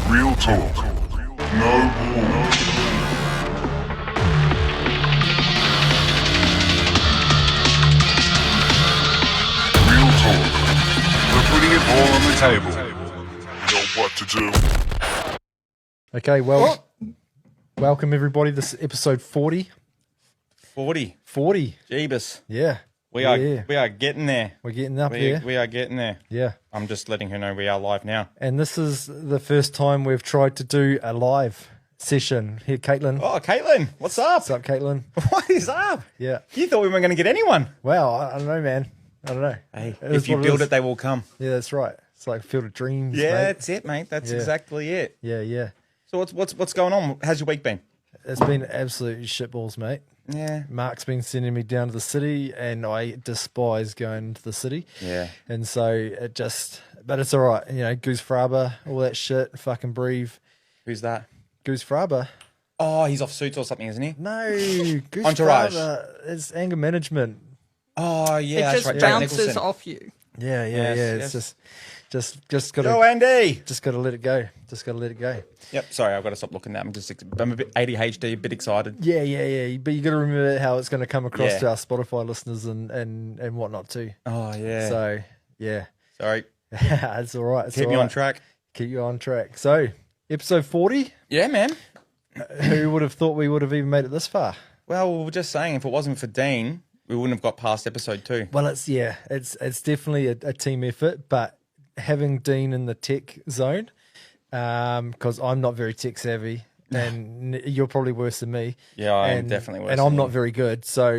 Real talk. No bull. Real talk. We're putting it all on the table. We know what to do. Okay, well, welcome everybody. This is episode 40. 40. 40. Jeebus. Yeah. We are getting there. We're getting up there. We are getting there. Yeah. I'm just letting her know we are live now. And this is the first time we've tried to do a live session. Here, Caitlin. Oh, Caitlin, what's up? What's up, Caitlin? What is up? Yeah. You thought we weren't going to get anyone. Wow, I don't know, man. I don't know. Hey, It is if you what build is. it, they will come. Yeah, that's right. It's like Field of Dreams, Yeah, mate. that's it, mate. That's Yeah. exactly it. Yeah. So what's going on? How's your week been? It's been absolute shitballs, mate. Yeah. Mark's been sending me down to the city, and I despise going to the city. Yeah. And so but it's all right. You know, Goose Fraber, all that shit, fucking breathe. Who's that? Goose Fraber. Oh, he's off Suits or something, isn't he? No, Goose Entourage. Fraber is anger management. Oh, yeah. It that's just right. Jack bounces Nicholson. off you. Yeah. Yes, It's yes. just Go, gotta Andy. just gotta let it go. Just gotta let it go. Yep. Sorry, I've got to stop looking at that. I'm a bit ADHD, a bit excited. Yeah. But you got to remember how it's going to come across Yeah. to our Spotify listeners and whatnot too. Oh, yeah. So yeah, Sorry. it's all right. It's Keep all me on right. track. Keep you on track. So episode 40. Yeah, man. Who would have thought we would have even made it this far? Well, we were just saying, if it wasn't for Dean, we wouldn't have got past episode 2. Well, it's definitely a team effort, but having Dean in the tech zone, because I'm not very tech savvy, and you're probably worse than me. Yeah, I'm definitely worse and than I'm you. not very good. So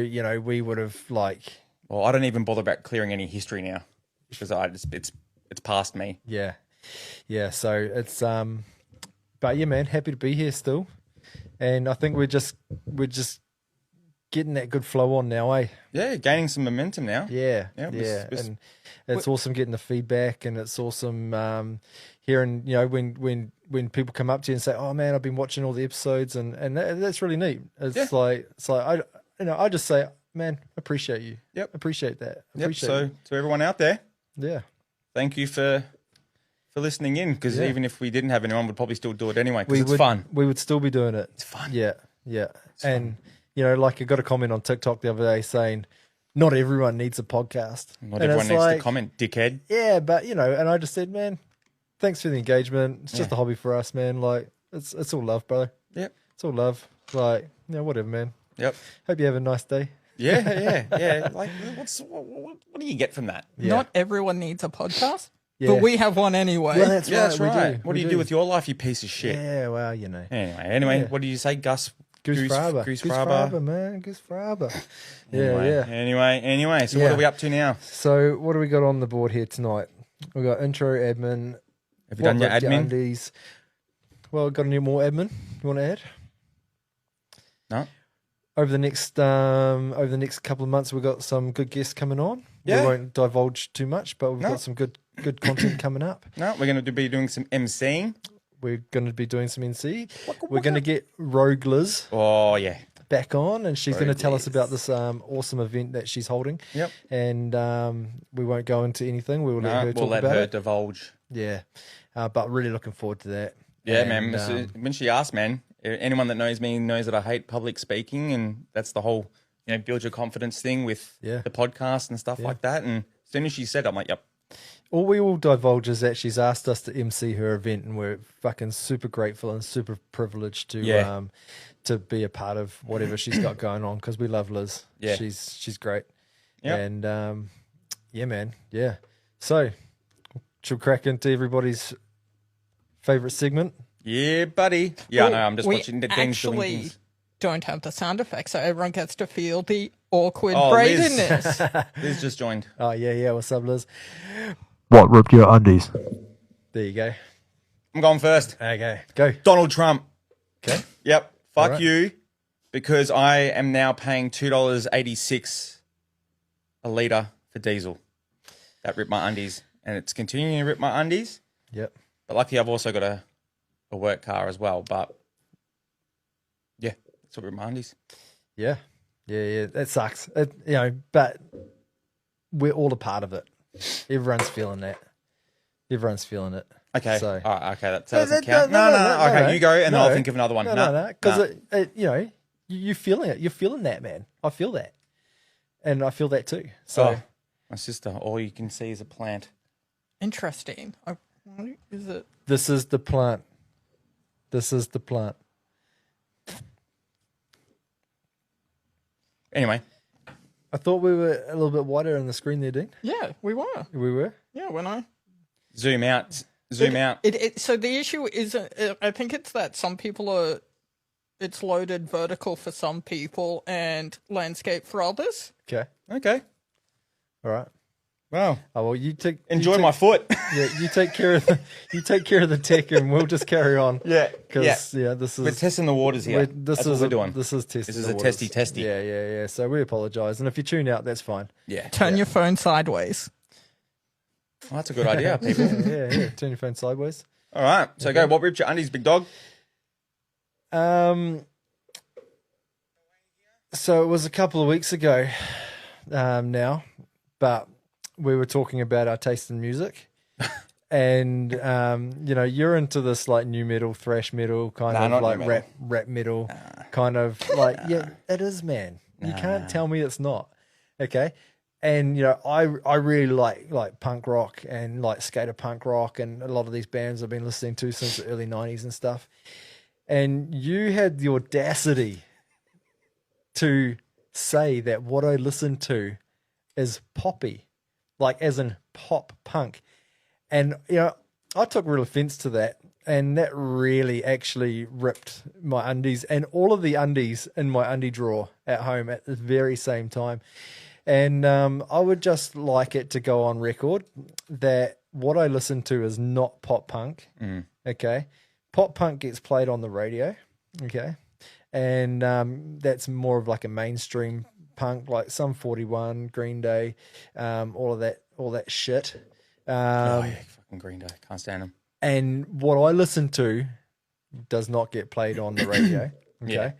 we would have Well, I don't even bother about clearing any history now because it's past me. yeah. So it's but yeah, man, happy to be here still, and I think we're just getting that good flow on now, eh? Yeah, gaining some momentum now. Yeah, Yeah, and it's awesome getting the feedback, and it's awesome hearing when people come up to you and say, "Oh man, I've been watching all the episodes," and that's really neat. It's like I just say, "Man, appreciate you. Yep. Appreciate that. Yep. Appreciate So you. to everyone out there, Yeah, thank you for listening in. Because Yeah. even if we didn't have anyone, we'd probably still do it anyway. we Because it's fun. We would still be doing it. It's fun. Yeah, and like I got a comment on TikTok the other day saying, "Not everyone needs a podcast. Not And everyone it's needs like, to comment, dickhead. Yeah, but and I just said, man, thanks for the engagement. It's just a hobby for us, man. Like it's all love, brother. Yep. It's all love. Like, whatever, man. Yep. Hope you have a nice day. Yeah. Like, what do you get from that? Yeah. Not everyone needs a podcast, Yeah. but we have one anyway. Well, that's Yeah, right. that's we right. do. What We do you do with your life, you piece of shit? Yeah, well, Anyway, Yeah. what do you say, Gus? Goose Fraber. Goose Goose Fraber. Fraber, man. Goose Fraber. Anyway, Yeah. Anyway, so Yeah. what are we up to now? So, what do we got on the board here tonight? We got intro, admin. Have you done your ripped admin? undies. Well, got any more admin you want to add? No. Over the next couple of months, we've got some good guests coming on. Yeah. We won't divulge too much, but we've No. got some good content coming up. No, we're going to be doing some MCing. We're going to be doing some NC. We're going to get Rogue Liz Oh, yeah. back on, and she's going to Rogue tell us Liz. about this awesome event that she's holding. Yep. And we won't go into anything. We will let her No, talk we'll let about her it. divulge. Yeah, but really looking forward to that. Yeah, And, man. So when she asked, man, anyone that knows me knows that I hate public speaking, and that's the whole, build your confidence thing with Yeah. the podcast and stuff like that. And as soon as she said, I'm like, yep. All we will divulge is that she's asked us to MC her event, and we're fucking super grateful and super privileged to be a part of whatever she's got going on, because we love Liz. Yeah. She's great. Yep. And yeah, man. Yeah. So should we crack into everybody's favorite segment? Yeah, buddy. Yeah, Well, no, I'm just we watching the things doing actually things. don't have the sound effects, so everyone gets to feel the awkward Oh, Liz. bradenness. Liz just joined. Oh yeah. What's up, Liz? What ripped your undies? There you go. I'm going first. Okay, go. Donald Trump. Okay. Yep. Fuck Alright. you, because I am now paying $2.86 a litre for diesel. That ripped my undies, and it's continuing to rip my undies. Yep. But luckily, I've also got a work car as well. But yeah, that's what ripped my undies. Yeah. That sucks. But we're all a part of it. Everyone's feeling that. Everyone's feeling it. Okay. So- Okay. That doesn't count. No. Okay, you go, and then I'll think of another one. No. Because you're feeling it. You're feeling that, man. I feel that, and I feel that too. So My sister, all you can see is a plant. Interesting. What is it? this is the plant. This is the plant. Anyway, I thought we were a little bit wider on the screen there, Dean. Yeah, we were. We were. Yeah, when I zoom out. So the issue is, I think it's that some people it's loaded vertical for some people and landscape for others. Okay. Okay. All right. Wow. Oh well, you take Enjoy my foot. Yeah, you take care of the tech, and we'll just carry on. Yeah. Because this is We're testing the waters here. That's what we're doing. This is testing. This is the a waters. testy. Yeah. So we apologise, and if you tune out, that's fine. Yeah. Turn your phone sideways. Well, that's a good idea, people. Yeah. Turn your phone sideways. All right. So go. What ripped your undies, big dog? So it was a couple of weeks ago, now, but we were talking about our taste in music, and you're into this like new metal, thrash metal, kind of not like nu metal. rap metal, kind of like it is, man. You can't tell me it's not. Okay. And I really like punk rock and like skater punk rock and a lot of these bands I've been listening to since the early 90s and stuff. And you had the audacity to say that what I listen to is poppy, like as in pop punk. And I took real offense to that, and that really actually ripped my undies and all of the undies in my undie drawer at home at the very same time. And I would just like it to go on record that what I listen to is not pop punk. Okay. Pop punk gets played on the radio. Okay. And that's more of like a mainstream punk, like Sum 41, Green Day, all that shit. Fucking Green Day. Can't stand them. And what I listen to does not get played on the radio. Okay.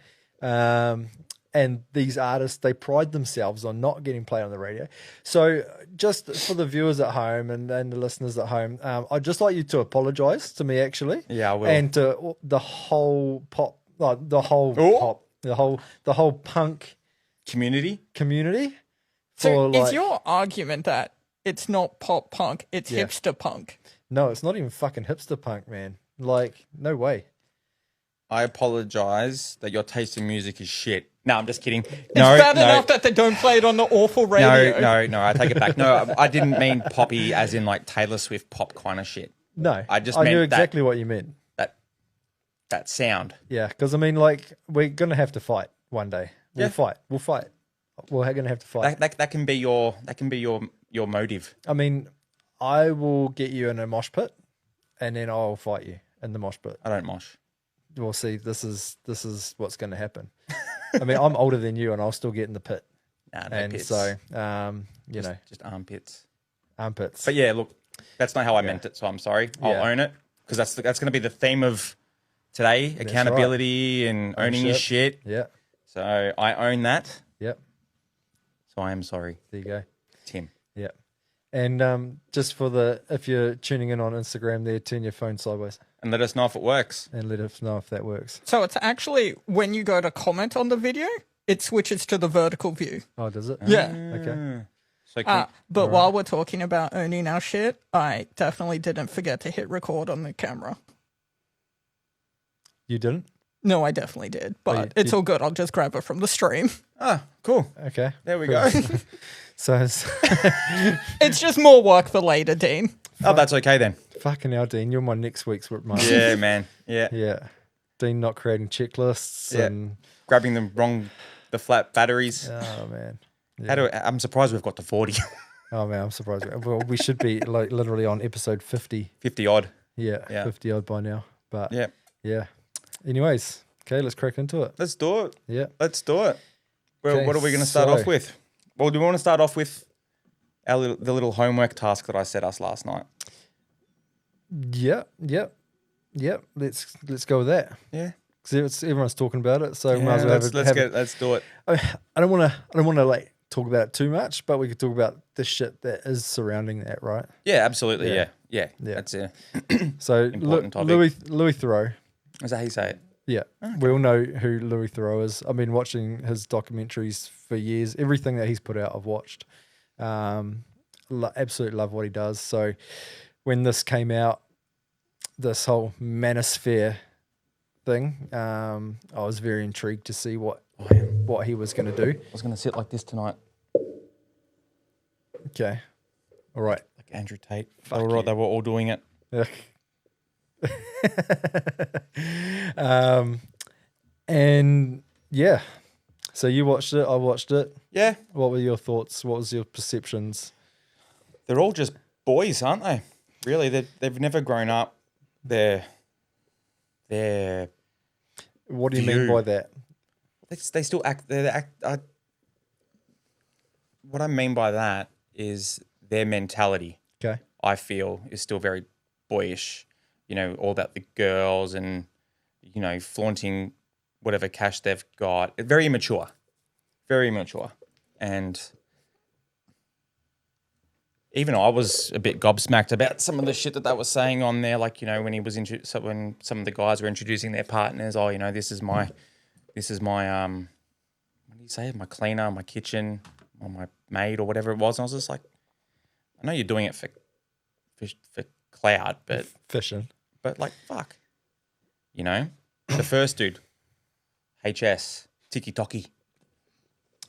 And these artists, they pride themselves on not getting played on the radio. So just for the viewers at home and the listeners at home, I'd just like you to apologize to me, actually. Yeah, I will. And to the whole the whole punk Community. So is your argument that it's not pop punk, it's hipster punk? No, it's not even fucking hipster punk, man. Like, no way. I apologize that your taste in music is shit. No, I'm just kidding. It's bad enough that they don't play it on the awful radio. No, I take it back. No, I didn't mean poppy as in like Taylor Swift pop kind of shit. No, I just I meant knew exactly what you meant. That sound. Yeah, because I mean, like, we're gonna have to fight one day. We'll fight. We're gonna have to fight. That can be your motive. I mean, I will get you in a mosh pit, and then I'll fight you in the mosh pit. I don't mosh. We'll see. This is what's going to happen. I mean, I'm older than you, and I'll still get in the pit. Nah, no and pits. so, just armpits. Armpits. But yeah, look, that's not how I meant it. So I'm sorry. I'll own it because that's going to be the theme of today: accountability and owning your shit. Yeah. So I own that. Yep. So I am sorry. There you go, Tim. Yeah. And just for if you're tuning in on Instagram, there, turn your phone sideways And let us know if it works. and let us know if that works. So it's actually, when you go to comment on the video, it switches to the vertical view. Oh, does it? Yeah. Okay. So But while we're talking about owning our shit, I definitely didn't forget to hit record on the camera. You didn't? No, I definitely did, but it's you- all good. I'll just grab it from the stream. Ah, cool. Okay. There we Cool. go. So it's It's just more work for later, Dean. Oh, that's okay then. fucking hell, Dean. You're my next week's work, mate. Yeah, man. Yeah. Yeah. Dean not creating checklists Yeah. and Grabbing the flat batteries. oh man. I'm surprised we've got to 40. Oh man, I'm surprised. Well, we should be like literally on episode 50. 50 odd. Yeah, Yeah. 50 odd by now. But Yeah. yeah. Anyways, okay, let's crack into it. Let's do it. Yeah. Let's do it. Well, Okay, what are we going to start so- off with? Well, do we want to start off with the little homework task that I set us last night? Yeah. Let's go with that. Yeah. Because everyone's talking about it, so we might as Yeah, well let's do it. I don't want to like talk about it too much, but we could talk about the shit that is surrounding that, right? Yeah, absolutely. Yeah. Yeah. Yeah. That's it. So Important topic. Louis Theroux. Is that how you say it? Yeah, we all know who Louis Theroux is. I've been watching his documentaries for years. Everything that he's put out, I've watched. Absolutely love what he does. So when this came out, this whole manosphere thing, I was very intrigued to see what he was going to do. I was going to sit like this tonight, Okay, all right. like Andrew Tate. Fuck They were, you. they were all doing it. And yeah, so you watched it. I watched it. Yeah. What were your thoughts? What was your perceptions? They're all just boys, aren't they? Really, they've never grown up. They're What do you mean View. by that? they still act. What I mean by that is their mentality. Okay. I feel is still very boyish. You know, all about the girls and flaunting whatever cash they've got. Very immature, and even I was a bit gobsmacked about some of the shit that they were saying on there. Like, when he was when some of the guys were introducing their partners. Oh, this is my what do you say? My cleaner, my kitchen, or my maid, or whatever it was. And I was just like, I know you're doing it for clout, but Fishing. like, fuck, the first dude, HS Tiki Toki.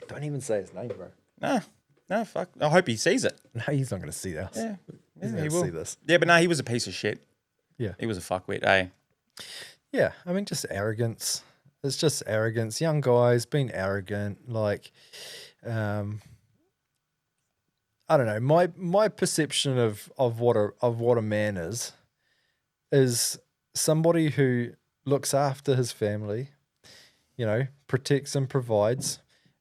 Don't even say his name, bro. No, fuck. I hope he sees it. No, he's not going to see this. Yeah, He's he going to will see this. Yeah, but no, he was a piece of shit. Yeah. He was a fuckwit, eh? Yeah, I mean, just arrogance. It's just arrogance. Young guys being arrogant. Like, I don't know. My perception of what a man is somebody who looks after his family, protects and provides.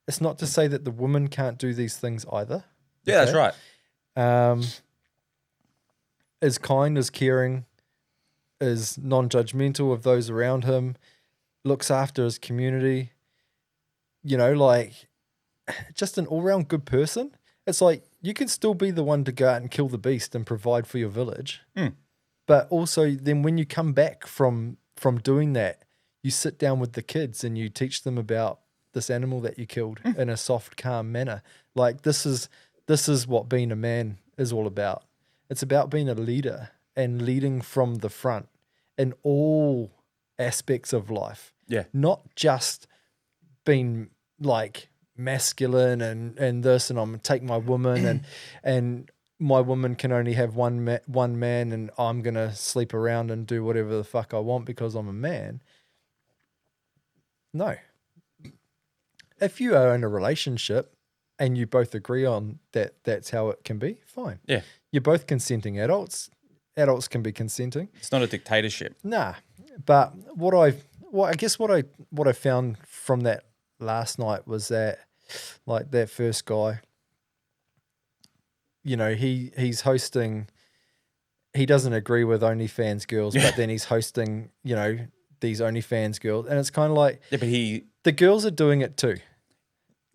It's not to say that the woman can't do these things either. Yeah, that's right. Is kind, is caring, is non-judgmental of those around him, looks after his community, just an all-round good person. It's like you can still be the one to go out and kill the beast and provide for your village. But also then when you come back from doing that, you sit down with the kids and you teach them about this animal that you killed in a soft, calm manner. Like this is what being a man is all about. It's about being a leader and leading from the front in all aspects of life. Yeah. Not just being like masculine and this, and I'm gonna take my woman and my woman can only have one man and I'm gonna sleep around and do whatever the fuck I want because I'm a man. No. If you are in a relationship and you both agree on that, that's how it can be, fine. Yeah. You're both consenting adults. Adults can be consenting. It's not a dictatorship. Nah. But what I found from that last night was that, like, that first guy, he's hosting. He doesn't agree with OnlyFans girls, but then he's hosting, these OnlyFans girls, and it's kind of like, Yeah, but the girls are doing it too.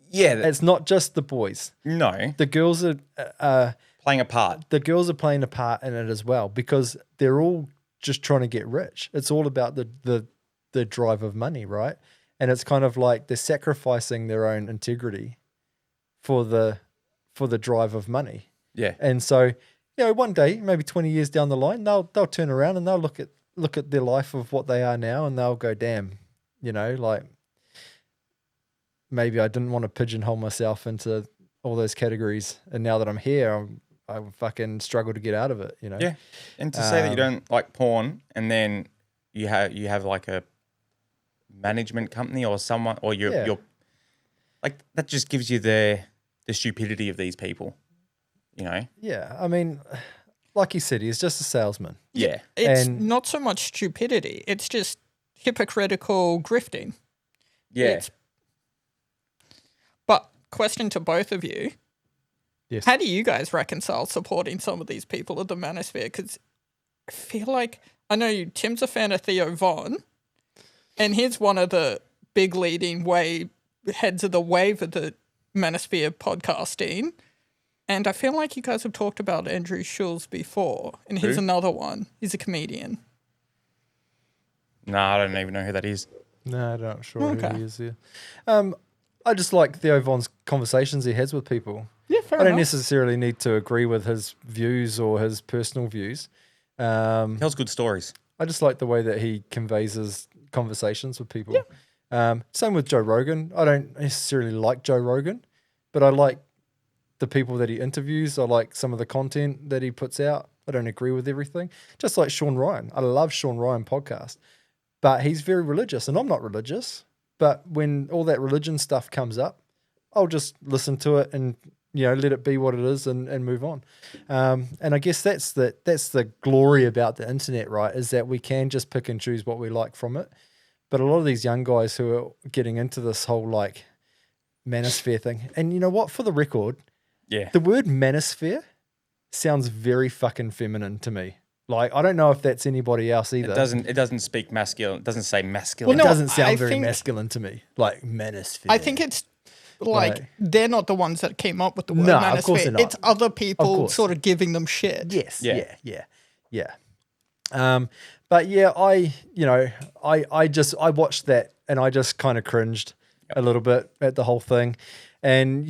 yeah, It's not just the boys. no, The girls are playing a part. the girls are playing a part in it as well because they're all just trying to get rich. It's all about the drive of money, right? And it's kind of like they're sacrificing their own integrity for the drive of money. Yeah. And so, one day, maybe 20 years down the line, they'll turn around and they'll look at their life of what they are now and they'll go, damn, like maybe I didn't want to pigeonhole myself into all those categories. And now that I'm here, I fucking struggle to get out of it, Yeah. And to say that you don't like porn and then you have like a management company or someone, or you're like, that just gives you the stupidity of these people, Yeah. I mean, like you said, he's just a salesman. Yeah. It's And- not so much stupidity. It's just hypocritical grifting. Yeah. It's- But question to both of you. Yes. How do you guys reconcile supporting some of these people of the manosphere? Because I feel like, I know Tim's a fan of Theo Von, and he's one of the big leading heads of the wave of the Manosphere podcasting. And I feel like you guys have talked about Andrew Schulz before. And here's Who? another one. He's a comedian. No, I don't even know who that is. No, I'm not sure Okay. who he is here. I just like Theo Von's conversations he has with people. Yeah, fair I don't enough. necessarily need to agree with his views or his personal views. Tells good stories. I just like the way that he conveys his conversations with people. Same with Joe Rogan. I don't necessarily like Joe Rogan, but I like the people that he interviews. I like some of the content that he puts out. I don't agree with everything. Just like Sean Ryan. I love Sean Ryan podcast, but he's very religious and I'm not religious. But when all that religion stuff comes up, I'll just listen to it and, let it be what it is and move on. And I guess that's the glory about the internet, right? Is that we can just pick and choose what we like from it. But a lot of these young guys who are getting into this whole like manosphere thing, and you know what? For the record, Yeah. the word manosphere sounds very fucking feminine to me. Like, I don't know if that's anybody else either. It doesn't speak masculine. It doesn't say masculine. It Well, no, doesn't sound I very think- masculine to me. Like manosphere. I think it's like Right. they're not the ones that came up with the word No, of course manosphere. they're not. It's other Of people course. sort of giving them shit. Yes. Yeah. Yeah. But yeah, I watched that and I just kind of cringed a little bit at the whole thing. And,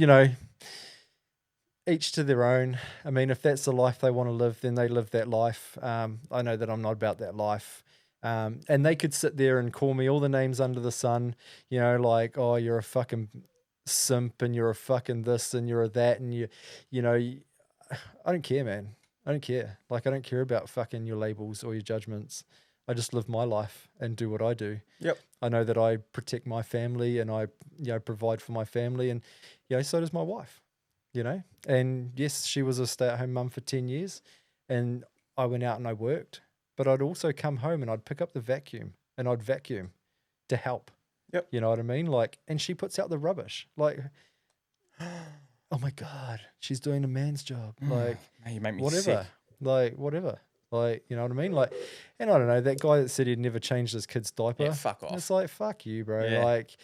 each to their own. I mean, if that's the life they want to live, then they live that life. I know that I'm not about that life. And they could sit there and call me all the names under the sun, like, oh, you're a fucking simp and you're a fucking this and you're a that. And I don't care, man. I don't care. Like, I don't care about fucking your labels or your judgments. I just live my life and do what I do. Yep. I know that I protect my family and I, provide for my family, and so does my wife. And yes, she was a stay-at-home mum for 10 years, and I went out and I worked, but I'd also come home and I'd pick up the vacuum and I'd vacuum to help. Yep. You know what I mean? Like, and she puts out the rubbish. Like, oh my God, she's doing a man's job. Like, Man, you make me whatever. sick. Like, whatever. Like, you know what I mean? Like, and I don't know, that guy that said he'd never changed his kid's diaper. Yeah, fuck off. It's like, fuck you, bro. Yeah. Like,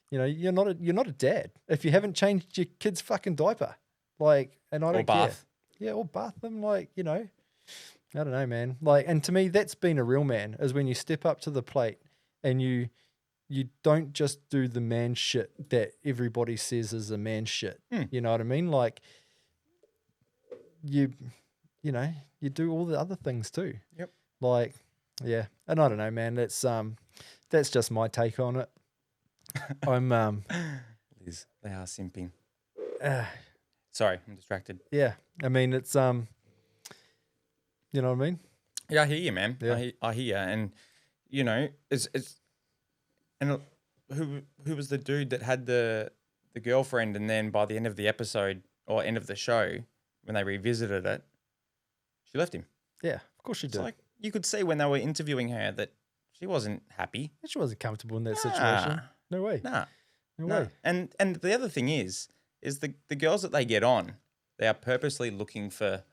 you're not a dad if you haven't changed your kid's fucking diaper. Like, and I don't bath. care. Yeah, or bath them. Like, I don't know, man. Like, and to me, that's being a real man, is when you step up to the plate and you don't just do the man shit that everybody says is a man shit. You know what I mean? Like, you do all the other things too. Yep. Like, yeah. And I don't know, man. That's just my take on it. I'm Liz, they are simping. uh, Sorry, I'm distracted. yeah. I mean, it's you know what I mean? Yeah, I hear you, man. Yeah. I hear you. And, it's and who was the dude that had the girlfriend, and then by the end of the episode or end of the show, when they revisited it, she left him. Yeah, of course she It's did. like, you could see when they were interviewing her that she wasn't happy. She wasn't comfortable in that Nah. situation. No way. Nah. No No. way. And the other thing is the girls that they get on, they are purposely looking for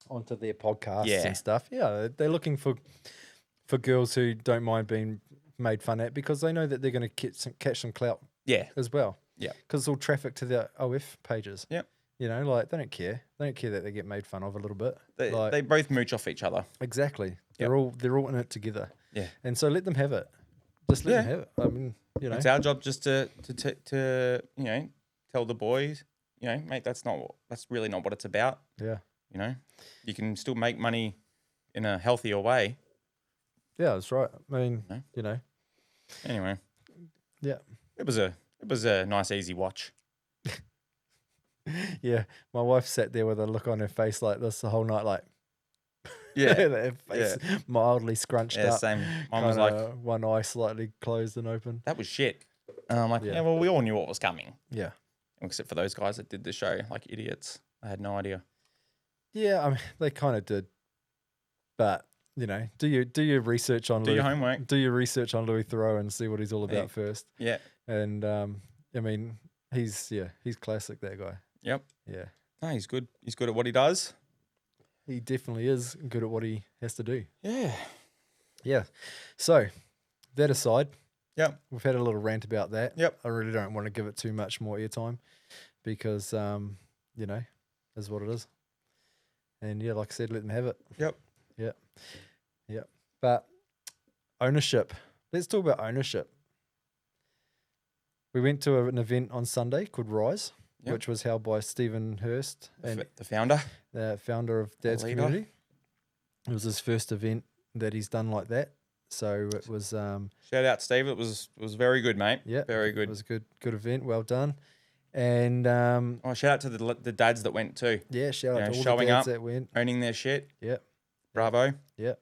Onto their podcasts Yeah. and stuff. Yeah, they're looking for girls who don't mind being made fun at, because they know that they're going to catch some clout yeah. as well. Yeah. Because it's all traffic to their OF pages. Yep. Like, they don't care. They don't care that they get made fun of a little bit. They, Like, they both mooch off each other. exactly. They're all in it together. Yeah. And so let them have it. Just let them Yeah. have it. I mean, It's our job just to tell the boys, mate, that's really not what it's about. yeah. You can still make money in a healthier way. Yeah, that's right. I mean, No. Anyway, yeah. it was a nice easy watch. Yeah. My wife sat there with a look on her face like this the whole night, like, Yeah. her face mildly scrunched Yeah, up. same. Mine was kinda like, one eye slightly closed and open. that was shit. And I'm like, Yeah. yeah, well, we all knew what was coming. Yeah. Except for those guys that did the show like idiots. I had no idea. Yeah, I mean, they kind of did. But, do your research on Do your Louis. homework. Do your research on Louis Theroux and see what he's all about Yeah. first. Yeah. And I mean, he's classic, that guy. Yep. Yeah. No, he's good. He's good at what he does. He definitely is good at what he has to do. Yeah. Yeah. So, that aside, Yep. We've had a little rant about that. Yep. I really don't want to give it too much more airtime because, you know, is what it is. And yeah, like I said, let them have it. Yep. Yeah. Yeah. But ownership. Let's talk about ownership. We went to an event on Sunday called Rise, Yep. which was held by Stephen Hurst, and The founder. the founder of Dad's leader. Community. It was his first event that he's done like that. So it was, Shout out, Steve. It was very good, mate. yeah, Very It good. was a good event. Well done. And Oh, shout out to the dads that went too, yeah, shout out You know, to all showing the dads up. that went. owning their shit. Yeah, Bravo. yeah.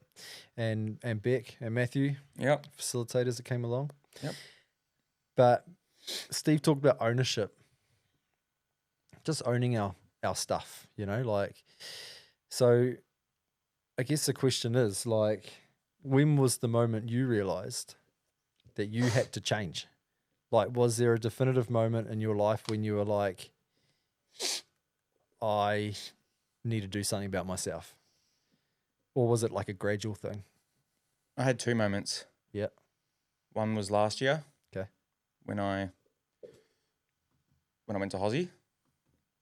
And Beck and Matthew, Yep. facilitators that came along. Yep. But Steve talked about ownership. Just owning our stuff, you know, like, so I guess the question is, like, when was the moment you realized that you had to change? Like, was there a definitive moment in your life when you were like, I need to do something about myself? Or was it like a gradual thing? I had 2 moments. Yeah. One was last year. Okay. When I went to Aussie.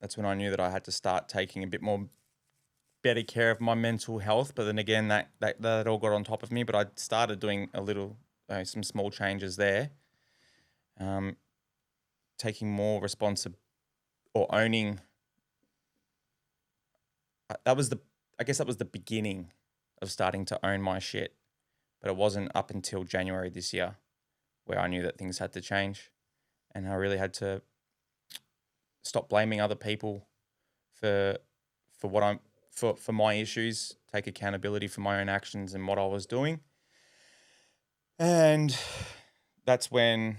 That's when I knew that I had to start taking a bit more better care of my mental health. But then again, that all got on top of me. But I started doing a little, some small changes there. Taking more or owning. I guess that was the beginning of starting to own my shit. But it wasn't up until January this year where I knew that things had to change. And I really had to stop blaming other people for my issues, take accountability for my own actions and what I was doing. And that's when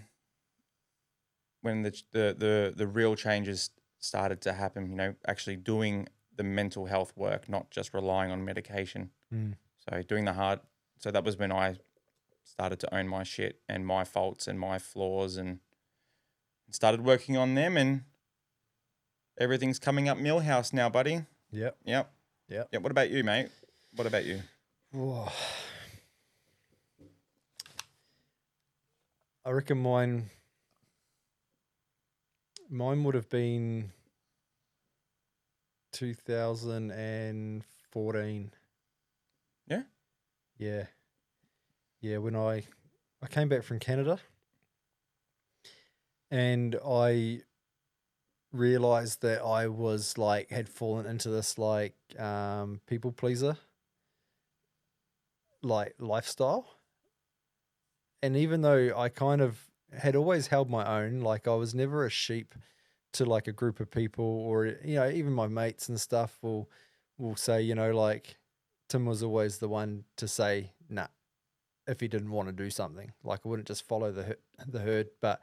the real changes started to happen, you know, actually doing the mental health work, not just relying on medication. So that was when I started to own my shit and my faults and my flaws and started working on them, and everything's coming up Millhouse now, buddy. Yep. Yep. Yep. Yep. What about you, mate? What about you? Whoa. I reckon mine would have been 2014. Yeah? Yeah. Yeah, when I came back from Canada and I realized that I was like had fallen into this like people pleaser like lifestyle. And even though I kind of had always held my own, like I was never a sheep to like a group of people, or, you know, even my mates and stuff will say, you know, like Tim was always the one to say, nah, if he didn't want to do something. Like I wouldn't just follow the herd, but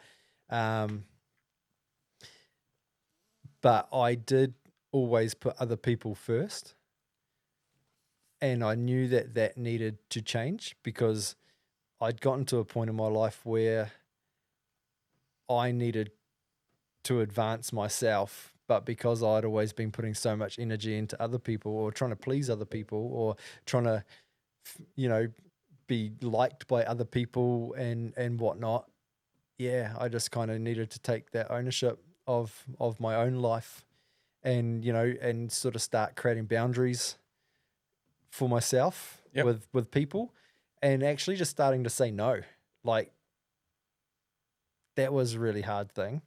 I did always put other people first. And I knew that needed to change because I'd gotten to a point in my life where I needed to advance myself, but because I'd always been putting so much energy into other people or trying to please other people or trying to, you know, be liked by other people and whatnot, yeah, I just kind of needed to take that ownership of my own life and, you know, and sort of start creating boundaries for myself with people, and actually just starting to say no. Like that was a really hard thing.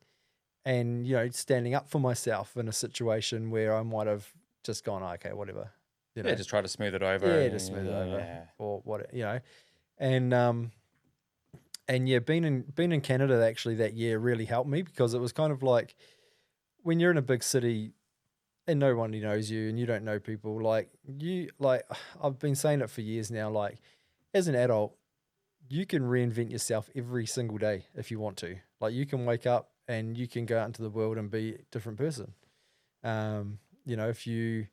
And, you know, standing up for myself in a situation where I might have just gone, oh, okay, whatever. You know? Yeah, just try to smooth it over. Yeah, just smooth it over or what, you know. And yeah, being in Canada actually that year really helped me because it was kind of like when you're in a big city and no one knows you and you don't know people, like I've been saying it for years now, like as an adult, you can reinvent yourself every single day if you want to. Like you can wake up and you can go out into the world and be a different person. You know, if you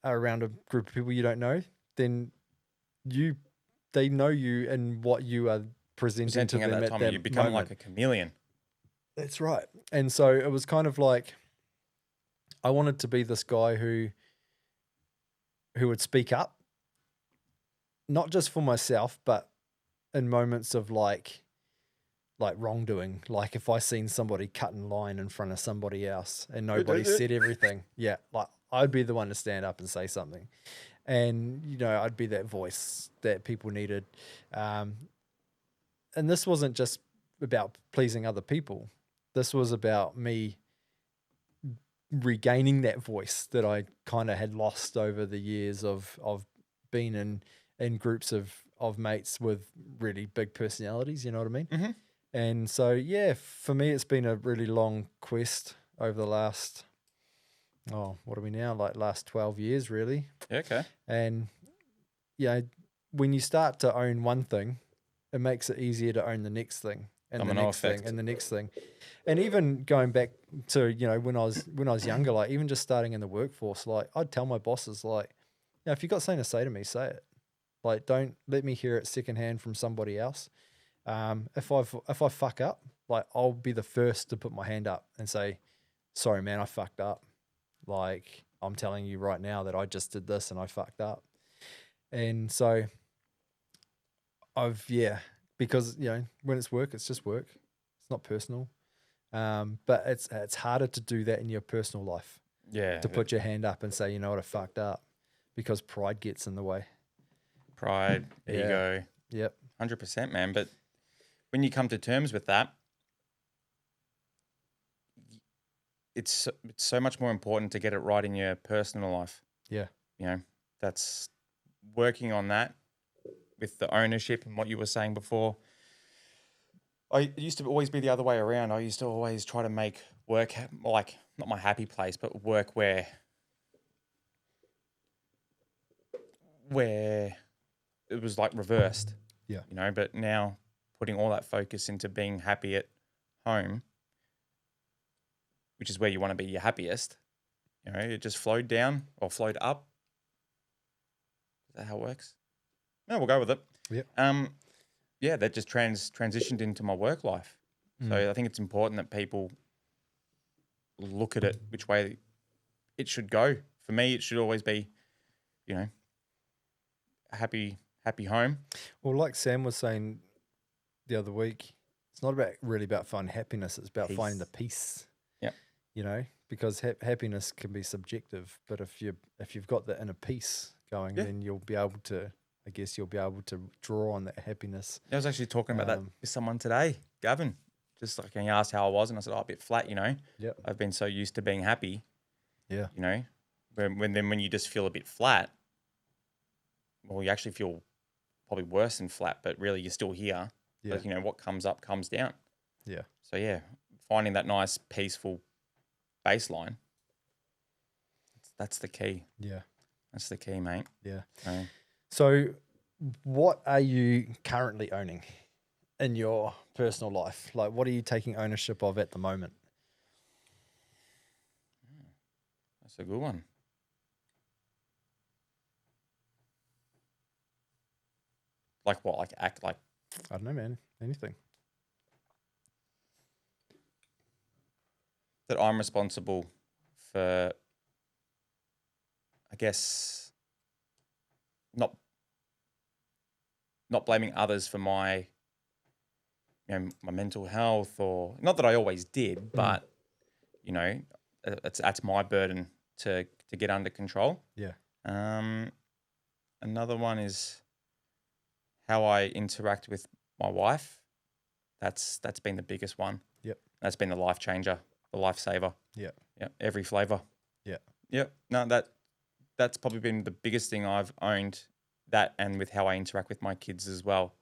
are around a group of people you don't know, then they know you and what you are presenting to them at that time. You become moment. like a chameleon. That's right. And so it was kind of like I wanted to be this guy who would speak up, not just for myself, but in moments of like wrongdoing, like if I seen somebody cut in line in front of somebody else and nobody said everything, yeah, like I'd be the one to stand up and say something, and you know I'd be that voice that people needed, and this wasn't just about pleasing other people. This was about me regaining that voice that I kind of had lost over the years of being in groups of mates with really big personalities. You know what I mean? Mm-hmm. And so, yeah, for me, it's been a really long quest over the last, what are we now? Like last 12 years, really. Yeah, okay. And, yeah, when you start to own one thing, it makes it easier to own the next thing and Domino the next effect. thing and the next thing. And even going back to, you know, when I was younger, like even just starting in the workforce, like I'd tell my bosses, like, you know, if you've got something to say to me, say it. Like, don't let me hear it secondhand from somebody else. If I fuck up, like I'll be the first to put my hand up and say, sorry, man, I fucked up. Like I'm telling you right now that I just did this and I fucked up. And so because you know, when it's work, it's just work. It's not personal. But it's harder to do that in your personal life. Yeah. To put your hand up and say, you know what, I fucked up, because pride gets in the way. Pride, Yeah. ego. Yep. 100%, man. But when you come to terms with that, it's so much more important to get it right in your personal life. Yeah. You know, that's working on that with the ownership and what you were saying before. It used to always be the other way around. I used to always try to make work like not my happy place, but work where it was like reversed. Yeah. You know, but now putting all that focus into being happy at home, which is where you want to be your happiest, you know, it just flowed down or flowed up. Is that how it works? No, we'll go with it. Yep. Yeah, that just transitioned into my work life. So I think it's important that people look at it which way it should go. For me, it should always be, you know, a happy home. Well, like Sam was saying the other week, it's not really about finding happiness. It's about finding the peace. Yep. You know, because happiness can be subjective, but if you've got the inner peace going, then you'll be able to draw on that happiness. I was actually talking about that with someone today, Gavin. Just like he asked how I was, and I said, a bit flat, you know. Yep. I've been so used to being happy. Yeah. You know, when you just feel a bit flat, well, you actually feel probably worse than flat, but really you're still here. Yeah. But, you know, what comes up comes down. Yeah. So, yeah, finding that nice, peaceful baseline, that's the key. Yeah. That's the key, mate. Yeah. So, So, what are you currently owning in your personal life? Like, what are you taking ownership of at the moment? that's a good one. Like what? Like act like? I don't know, man. Anything. That I'm responsible for, I guess, not blaming others for my, you know, my mental health, or not that I always did, but you know, that's my burden to get under control. Yeah. Another one is how I interact with my wife. That's been the biggest one. Yep. That's been the life changer, the lifesaver. Yeah. Yeah. Every flavor. Yeah. Yep. No, that's probably been the biggest thing I've owned, that, and with how I interact with my kids as well.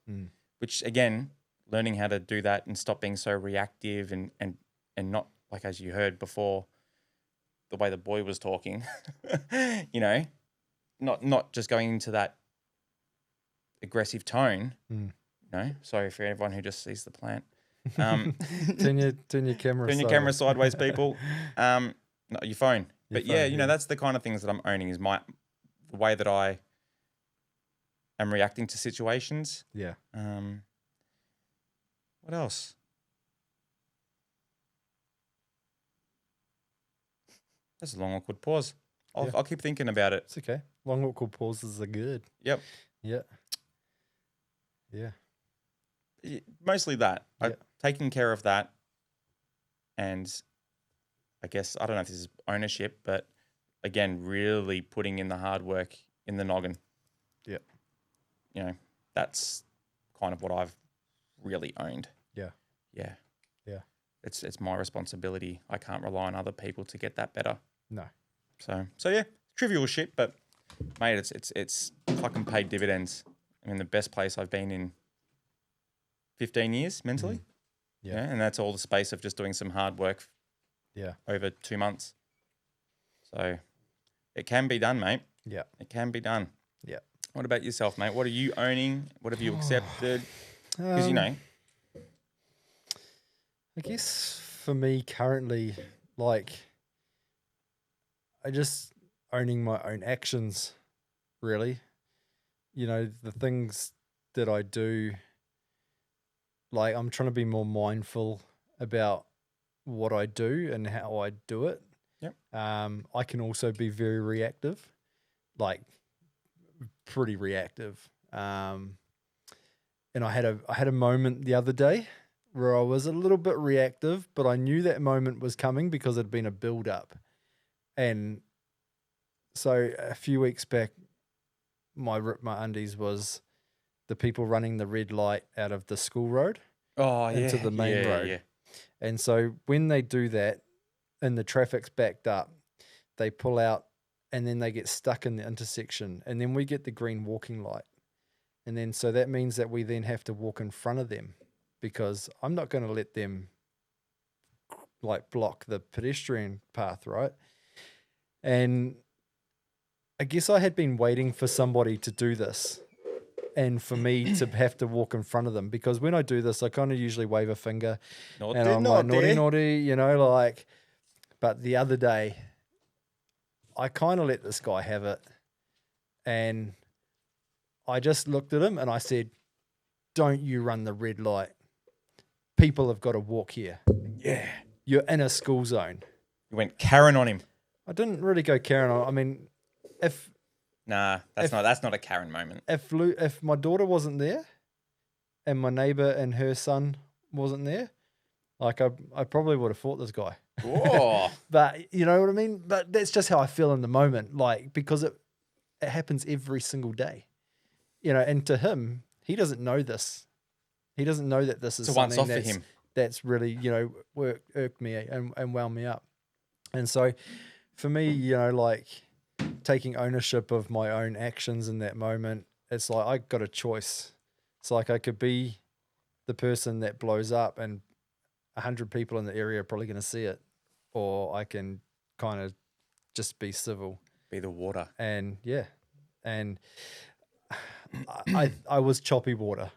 Which again, learning how to do that and stop being so reactive and not, like, as you heard before, the way the boy was talking, you know, not just going into that aggressive tone. You know, sorry for everyone who just sees the plant. Turn your camera. Turn your camera sideways, people. No, your phone. Your But yeah, phone, you know, that's the kind of things that I'm owning, is the way that I am reacting to situations. Yeah. What else? That's a long, awkward pause. I'll keep thinking about it. It's okay. Long awkward pauses are good. Yep. Yeah. Yeah. Mostly that. Yeah. Taking care of that, and I guess I don't know if this is ownership, but again, really putting in the hard work in the noggin. Yeah. You know, that's kind of what I've really owned. Yeah. Yeah. Yeah. It's my responsibility. I can't rely on other people to get that better. No. So yeah, trivial shit, but mate, it's fucking paid dividends. I'm in the best place I've been in 15 years mentally. Yeah. And that's all the space of just doing some hard work Yeah. over 2 months. So it can be done, mate. Yeah. It can be done. Yeah. What about yourself, mate? What are you owning? What have you accepted? Because, you know, I guess for me currently, like, I just owning my own actions, really. You know, the things that I do, like, I'm trying to be more mindful about what I do and how I do it. Yep. I can also be very reactive, like pretty reactive. And I had a moment the other day where I was a little bit reactive, but I knew that moment was coming because it'd been a build up. And so a few weeks back, my undies was the people running the red light out of the school road into the main road. Yeah. And so when they do that and the traffic's backed up, they pull out and then they get stuck in the intersection. And then we get the green walking light. And then so that means that we then have to walk in front of them because I'm not going to let them like block the pedestrian path, right? And I guess I had been waiting for somebody to do this and for me to have to walk in front of them because when I do this, I kind of usually wave a finger Naughty, and I'm like, naughty, you know, like, but the other day, I kind of let this guy have it and I just looked at him and I said, don't you run the red light. People have got to walk here. Yeah. You're in a school zone. You went Karen on him. I didn't really go Karen. I mean, if That's not a Karen moment. if my daughter wasn't there and my neighbor and her son wasn't there, like I probably would have fought this guy. Whoa. But you know what I mean? But that's just how I feel in the moment, like, because it happens every single day, you know, and to him, he doesn't know this. He doesn't know that this is It's a once something off for him. that's really, you know, irked me and wound me up. And so for me, you know, like taking ownership of my own actions in that moment, it's like I got a choice. It's like I could be the person that blows up and 100 people in the area are probably going to see it, or I can kind of just be civil. Be the water. And yeah, and I was choppy water.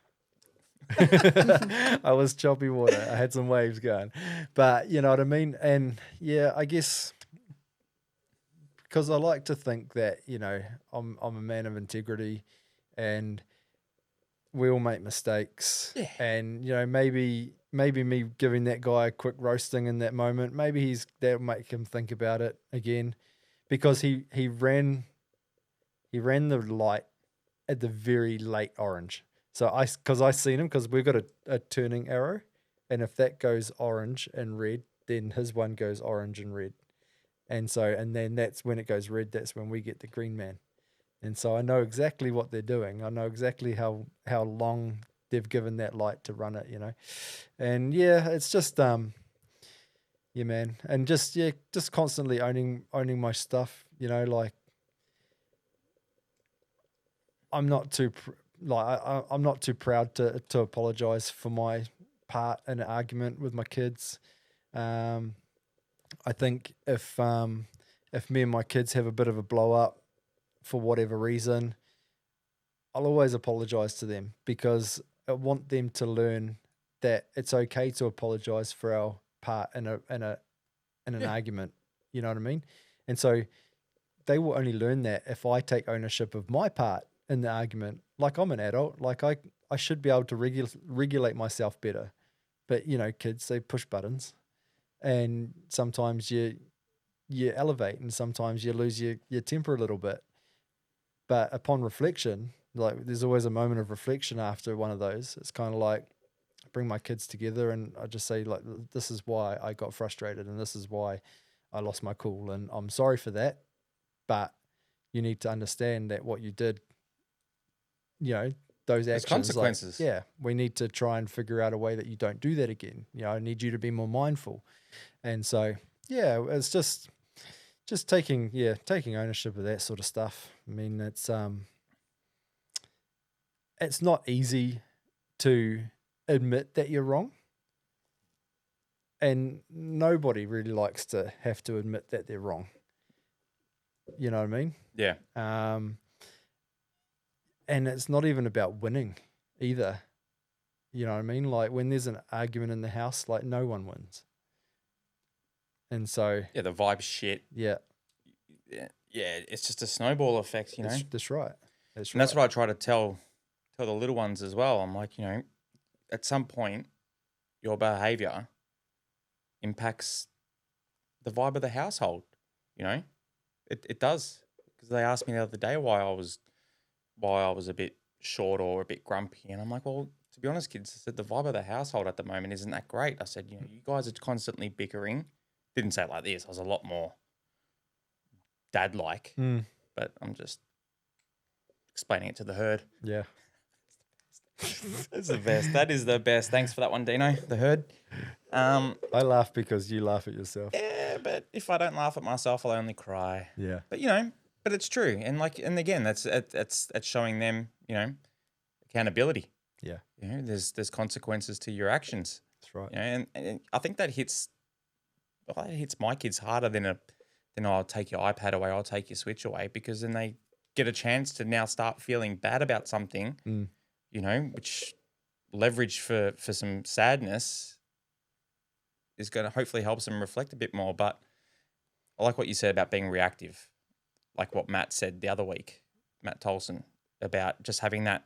I was choppy water. I had some waves going, but you know what I mean? And yeah, I guess because I like to think that, you know, I'm a man of integrity and we all make mistakes. Yeah. And, you know, maybe me giving that guy a quick roasting in that moment, maybe that'll make him think about it again, because he ran the light at the very late orange. So because I seen him, because we've got a turning arrow, and if that goes orange and red, then his one goes orange and red. And then that's when it goes red, that's when we get the green man. And so I know exactly what they're doing. I know exactly how long they've given that light to run it, you know. And yeah, it's just yeah, man. And just constantly owning my stuff, you know, like I'm not too I'm not too proud to apologize for my part in an argument with my kids. I think if me and my kids have a bit of a blow up for whatever reason, I'll always apologize to them, because I want them to learn that it's okay to apologize for our part in an argument. You know what I mean? And so they will only learn that if I take ownership of my part in the argument. Like, I'm an adult, like I should be able to regulate myself better. But you know, kids, they push buttons, and sometimes you elevate, and sometimes you lose your temper a little bit. But upon reflection, like, there's always a moment of reflection after one of those. It's kind of like, bring my kids together, and I just say like, this is why I got frustrated, and this is why I lost my cool, and I'm sorry for that, but you need to understand that what you did, those There's actions, consequences. we need to try and figure out a way that you don't do that again. I need you to be more mindful. And so, it's just taking ownership of that sort of stuff. I mean, it's not easy to admit that you're wrong. And nobody really likes to have to admit that they're wrong. You know what I mean? Yeah. And it's not even about winning either. You know what I mean? Like when there's an argument in the house, like no one wins. And so Yeah, the vibe's shit. yeah, it's just a snowball effect, you know. that's right. And that's what I try to tell the little ones as well. I'm like, at some point, your behavior impacts the vibe of the household. It does. Because they asked me the other day why I was a bit short or a bit grumpy, and I'm like, well, to be honest, kids, I said the vibe of the household at the moment isn't that great. I said, you guys are constantly bickering. Didn't say it like this. I was a lot more dad-like, but I'm just explaining it to the herd. Yeah. That's the best. That is the best. Thanks for that one, Dino. The herd. I laugh because you laugh at yourself. Yeah, but if I don't laugh at myself, I'll only cry. Yeah. But but it's true, and again, that's showing them, accountability. Yeah. There's consequences to your actions. That's right. And I think that hits my kids harder than I'll take your iPad away, I'll take your Switch away, because then they get a chance to now start feeling bad about something, which leverage for some sadness is going to hopefully help them reflect a bit more. But I like what you said about being reactive, like what Matt said the other week, Matt Tolson, about just having that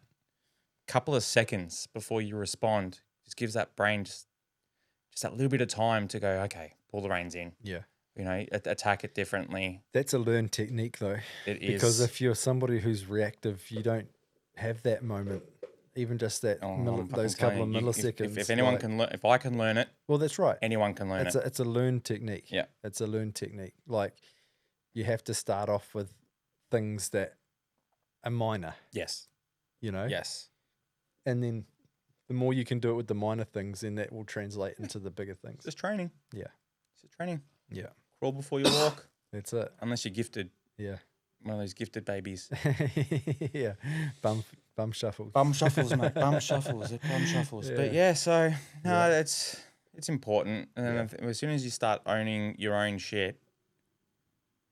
couple of seconds before you respond. Just gives that brain just that little bit of time to go, okay, pull the reins in. Yeah. Attack it differently. That's a learned technique though. It is. Because if you're somebody who's reactive, you don't have that moment. Even just that those couple of milliseconds. If anyone can learn, if I can learn it, well, that's right. Anyone can learn it. It's a learned technique. Yeah, it's a learned technique. Like you have to start off with things that are minor. Yes. Yes. And then the more you can do it with the minor things, then that will translate into the bigger things. It's training. Yeah. It's training. Yeah. Crawl before you walk. That's it. Unless you're gifted. Yeah. One of those gifted babies. Yeah. Bum shuffles. Bum shuffles, mate. Bum shuffles. Bum shuffles. Yeah. But yeah, so no, it's important. And then as soon as you start owning your own shit,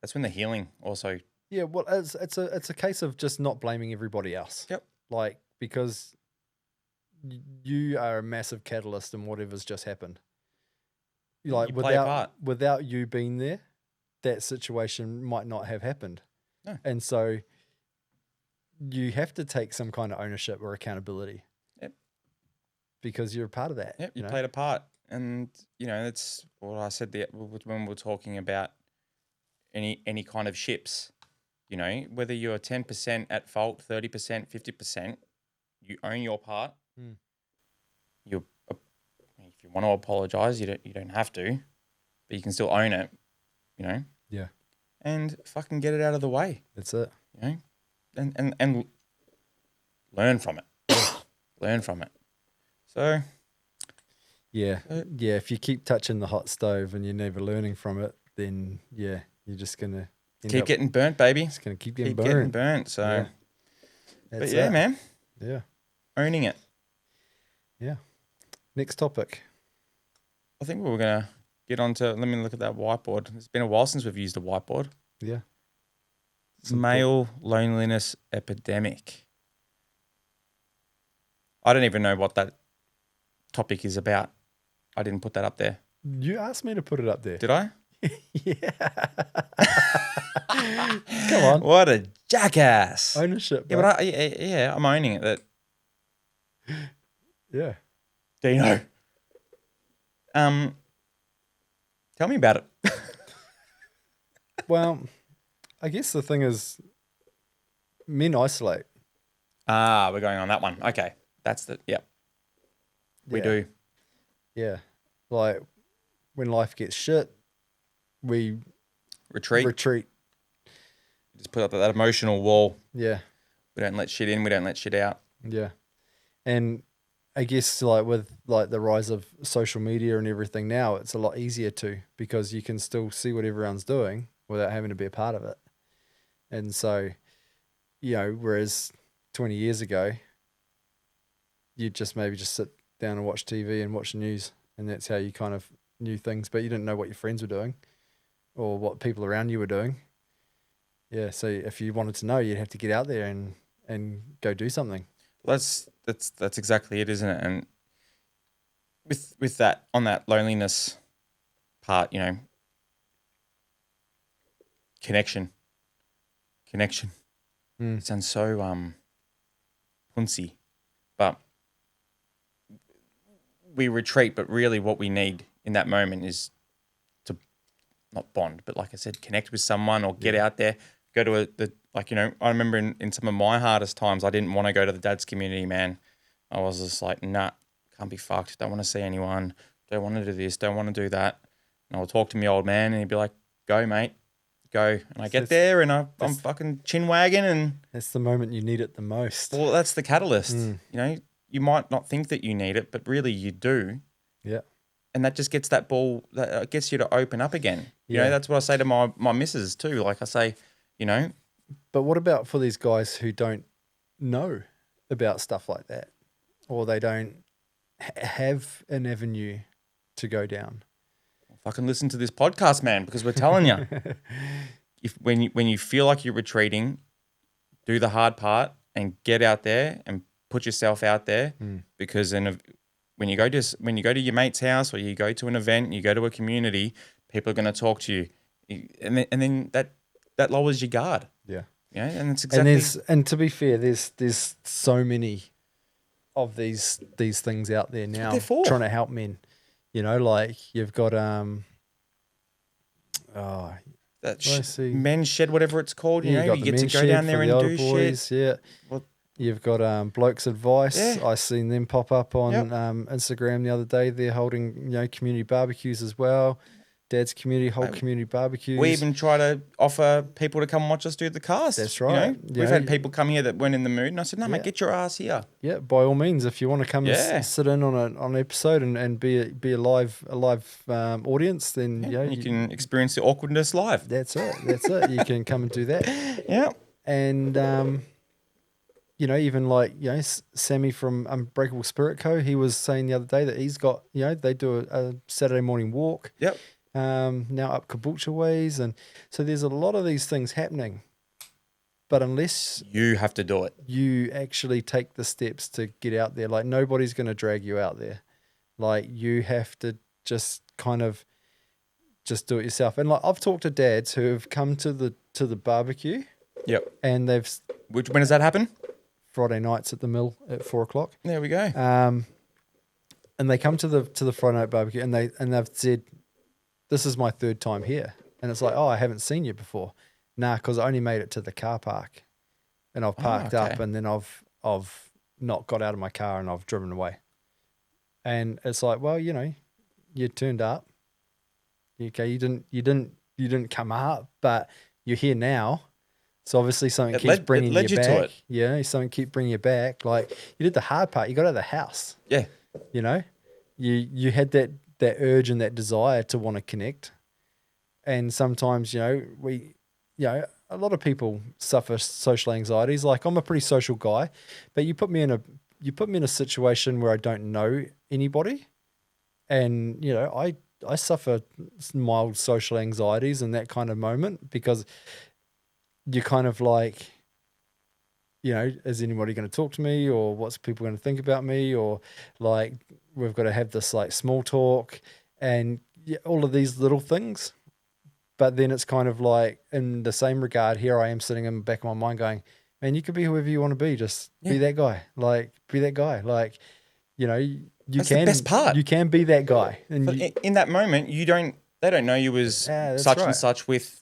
that's when the healing also. Yeah, well, it's a case of just not blaming everybody else. Yep. Like because you are a massive catalyst in whatever's just happened. Like you play a part. Without you being there, that situation might not have happened. No. And so you have to take some kind of ownership or accountability. Yep. Because you're a part of that. Yep, you played a part. And, that's what I said when we were talking about any kind of ships. Whether you're 10% at fault, 30%, 50%, you own your part. Mm. If you want to apologize, you don't have to, but you can still own it, Yeah. And fucking get it out of the way. That's it. And learn from it. Learn from it. So yeah. If you keep touching the hot stove and you're never learning from it, then you're just gonna keep getting burnt, baby. It's gonna keep getting burnt. So, yeah. But yeah, man. Yeah. Owning it. Yeah. Next topic. I think we were gonna get on to. Let me look at that whiteboard. It's been a while since we've used a whiteboard. Yeah. Male loneliness epidemic. I don't even know what that topic is about. I didn't put that up there. You asked me to put it up there. Did I? Yeah. Come on. What a jackass. Ownership. Yeah, but I'm owning it. That. Yeah. Dino. Tell me about it. Well, I guess the thing is, men isolate. We're going on that one. Okay. That's the, yep. We Yeah. do. Yeah. Like when life gets shit, we Retreat. retreat. Just put up that emotional wall. Yeah. We don't let shit in. We don't let shit out. Yeah. And I guess like with like the rise of social media and everything now, it's a lot easier to, because you can still see what everyone's doing without having to be a part of it. And so, whereas 20 years ago, you'd just maybe just sit down and watch TV and watch the news, and that's how you kind of knew things, but you didn't know what your friends were doing or what people around you were doing. Yeah, so if you wanted to know, you'd have to get out there and go do something. That's exactly it, isn't it? And with that, on that loneliness part, connection. It sounds so punsy, but we retreat. But really, what we need in that moment is to not bond, but like I said, connect with someone or get out there. Go to I remember in some of my hardest times, I didn't want to go to the dad's community, man. I was just like, nah, can't be fucked. Don't want to see anyone. Don't want to do this. Don't want to do that. And I'll talk to my old man and he'd be like, go, mate, go. And I get there and I'm fucking chin wagging and... That's the moment you need it the most. Well, that's the catalyst. You might not think that you need it, but really you do. Yeah. And that just gets that ball, that gets you to open up again. Yeah. That's what I say to my missus too. Like I say, But what about for these guys who don't know about stuff like that, or they don't have an avenue to go down? Fucking listen to this podcast, man, because we're telling you, when you feel like you're retreating, do the hard part and get out there and put yourself out there. Because then when you go to your mate's house or you go to an event, you go to a community, people are going to talk to you, and then that lowers your guard. Yeah. And it's exactly. And to be fair, there's so many of these things out there now they're for. trying to help men. Like you've got men's shed, whatever it's called. You got the get to men's go shed down for there the and older do boys, shit. Yeah. Well, You've got Blokes Advice. Yeah. I seen them pop up on Yep. Instagram the other day. They're holding community barbecues as well. Dad's community, whole community barbecues. We even try to offer people to come watch us do the cast. That's right. We've had people come here that weren't in the mood, and I said, "No, mate, get your ass here." Yeah, by all means, if you want to come and sit in on an episode and be a live audience, then You can experience the awkwardness live. That's it. You can come and do that. Yeah. And even like Sammy from Unbreakable Spirit Co. He was saying the other day that he's got they do a Saturday morning walk. Yep. Now up Caboolture ways, and so there's a lot of these things happening. But unless You have to do it. you actually take the steps to get out there, like nobody's going to drag you out there. Like you have to just kind of just do it yourself. And like I've talked to dads who have come to the barbecue, Yep. and they've When does that happen? Friday nights at the mill at 4:00. There we go. And they come to the Friday night barbecue, and they've said, "This is my third time here," and it's like, "Oh, I haven't seen you before." Nah, because I only made it to the car park, and I've parked up, and then I've not got out of my car and I've driven away. And it's like, well, you turned up. Okay, you didn't come up, but you're here now. So obviously something keeps bringing you back. To it. Yeah, something keep bringing you back. Like you did the hard part. You got out of the house. Yeah. You had that urge and that desire to want to connect. And sometimes, we, a lot of people suffer social anxieties. Like I'm a pretty social guy, but you put me in a situation where I don't know anybody, and I suffer mild social anxieties in that kind of moment, because you're kind of like, is anybody going to talk to me, or what's people going to think about me, or like we've got to have this like small talk and all of these little things. But then it's kind of like, in the same regard, here I am sitting in the back of my mind going, man, you could be whoever you want to be. Just be that guy. Like, be that guy. Like, That's the best part. You can be that guy. And But in that moment, they don't know you as such and such with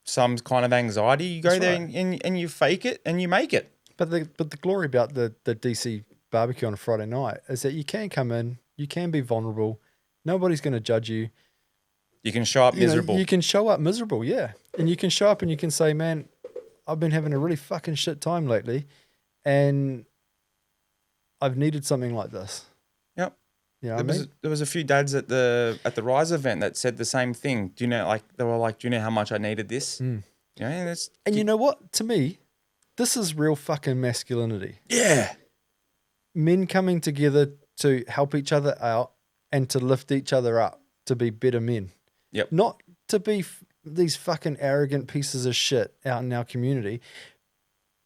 some kind of anxiety. You go there and you fake it and you make it. But the glory about the DC barbecue on a Friday night is that you can come in You can be vulnerable. Nobody's going to judge you. You can show up miserable. You can show up miserable, yeah. And you can show up and you can say, man, I've been having a really fucking shit time lately and I've needed something like this. Yep. You know what I mean? There was a few dads at the Rise event that said the same thing. Do you know, like, they were like, do you know how much I needed this? You know, that's, And you know what? To me, this is real fucking masculinity. yeah. Men coming together to help each other out and to lift each other up to be better men. Yep. Not to be these fucking arrogant pieces of shit out in our community,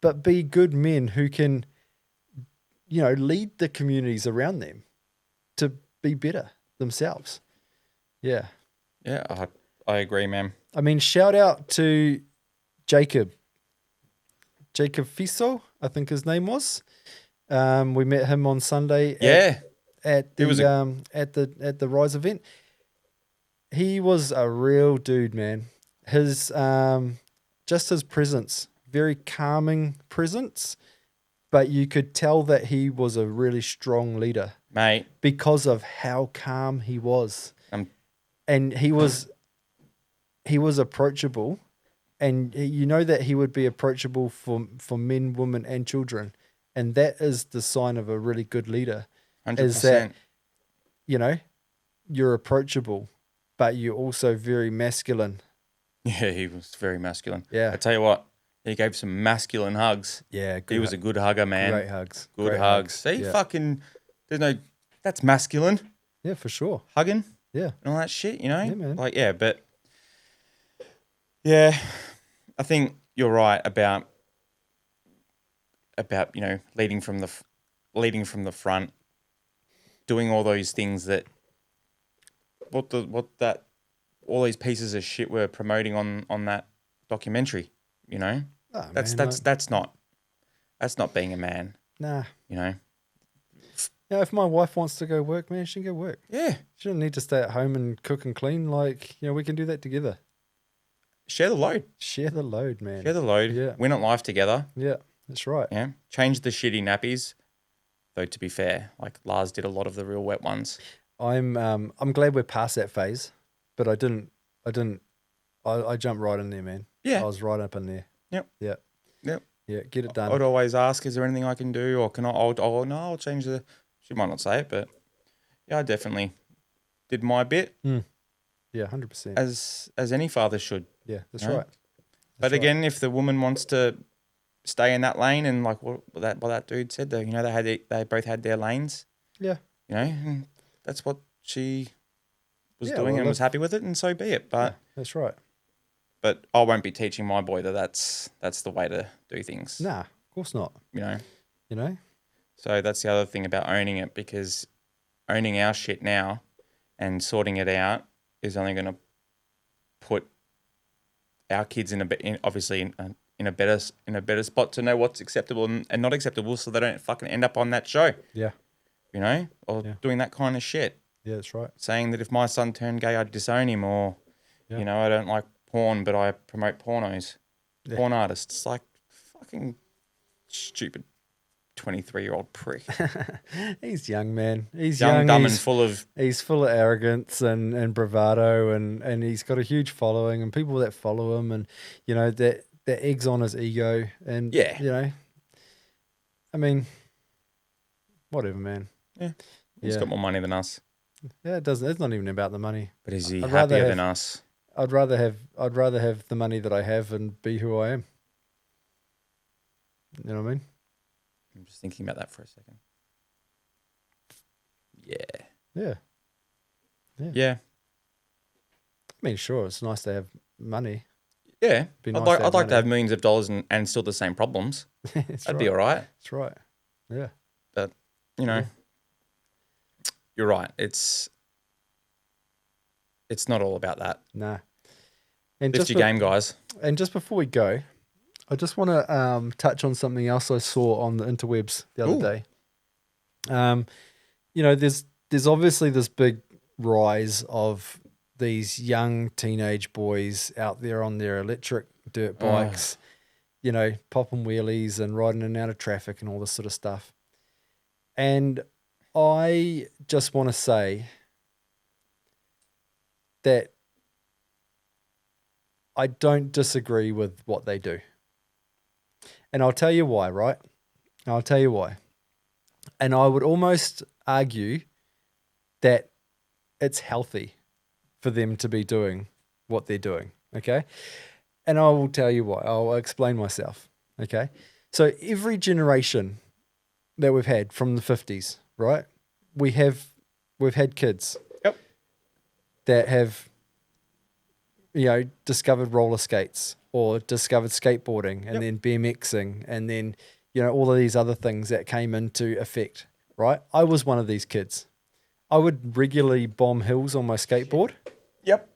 but be good men who can, you know, lead the communities around them to be better themselves. Yeah. Yeah, I agree, man. I mean, shout out to Jacob Fiso, I think his name was. We met him on Sunday. Yeah. At the Rise event. He was a real dude, man. His just his presence, very calming presence, but you could tell that he was a really strong leader, Mate. because of how calm he was. And he was approachable, and you know that he would be approachable for men, women, and children, and that is the sign of a really good leader. 100%. Is that, you know, you're approachable, but you're also very masculine. Yeah, he was very masculine. Yeah. I tell you what, he gave some masculine hugs. Yeah, He was a good hugger, man. great hugs. Good Great hugs. See, Yeah. fucking, that's masculine. Yeah, for sure. Hugging Yeah. and all that shit, you know? Yeah, man. Like, yeah, but, yeah, I think you're right about, you know, leading from the front, doing all those things that, all these pieces of shit were promoting on that documentary, you know? Oh, That's man, that's not being a man, nah. you know? Yeah, if my wife wants to go work, man, she can go work. Yeah. She doesn't need to stay at home and cook and clean. Like, you know, we can do that together. Share the load. Share the load, man. Share the load. Yeah. Win at life together. Yeah, that's right. Yeah. Change the shitty nappies. Though to be fair, like Lars did a lot of the real wet ones. I'm glad we're past that phase, but I jumped right in there, man. Yeah. I was right up in there. Yep. Yeah. Yep. Yeah, get it done. I'd always ask, is there anything I can do, or can I? I'll change the. She might not say it, but yeah, I definitely did my bit, Yeah, 100%. as any father should. Yeah, that's Yeah. right. But again, if the woman wants to stay in that lane, and like what that dude said, though, you know, they both had their lanes. Yeah. You know, and that's what she was Yeah, doing well, and was happy with it, and so be it. But That's right. but I won't be teaching my boy that's the way to do things. Nah, of course not. You know. You know? So that's the other thing about owning it, because owning our shit now and sorting it out is only going to put our kids in a better spot to know what's acceptable and not acceptable, so they don't fucking end up on that show, Yeah. you know, or Yeah. doing that kind of shit. Yeah, that's right. Saying that if my son turned gay, I'd disown him, or Yeah. you know, I don't like porn, but I promote pornos, Yeah. porn artists. It's like fucking stupid 23-year-old prick. He's young, man. He's Young, young. dumb, he's, and full of. he's full of arrogance and bravado, and he's got a huge following and people that follow him, and you know that eggs on his ego, and Yeah. you know, I mean, whatever, man. Yeah. He's Yeah. got more money than us. Yeah, it doesn't. It's not even about the money. But is he I'd rather happier have- than us? I'd rather have the money that I have and be who I am. You know what I mean? I'm just thinking about that for a second. Yeah. Yeah. Yeah. I mean, sure, it's nice to have money. Yeah. Be I'd nice like to have to have money. millions of dollars and still the same problems. That's That'd right. be all right. That's right. Yeah. But, you know, Yeah. you're right. It's not all about that. Nah. And Lift your game, guys. And just before we go, I just want to touch on something else I saw on the interwebs the other Ooh. day. You know, there's obviously this big rise of these young teenage boys out there on their electric dirt bikes, you know, popping wheelies and riding in and out of traffic and all this sort of stuff. And I just want to say that I don't disagree with what they do. And I'll tell you why, right? I'll tell you why. And I would almost argue that it's healthy for them to be doing what they're doing, okay? And I will tell you why. I'll explain myself, okay? So every generation that we've had from the 50s, right? We've had kids that have, discovered roller skates or discovered skateboarding and then BMXing and then, all of these other things that came into effect, right? I was one of these kids. I would regularly bomb hills on my skateboard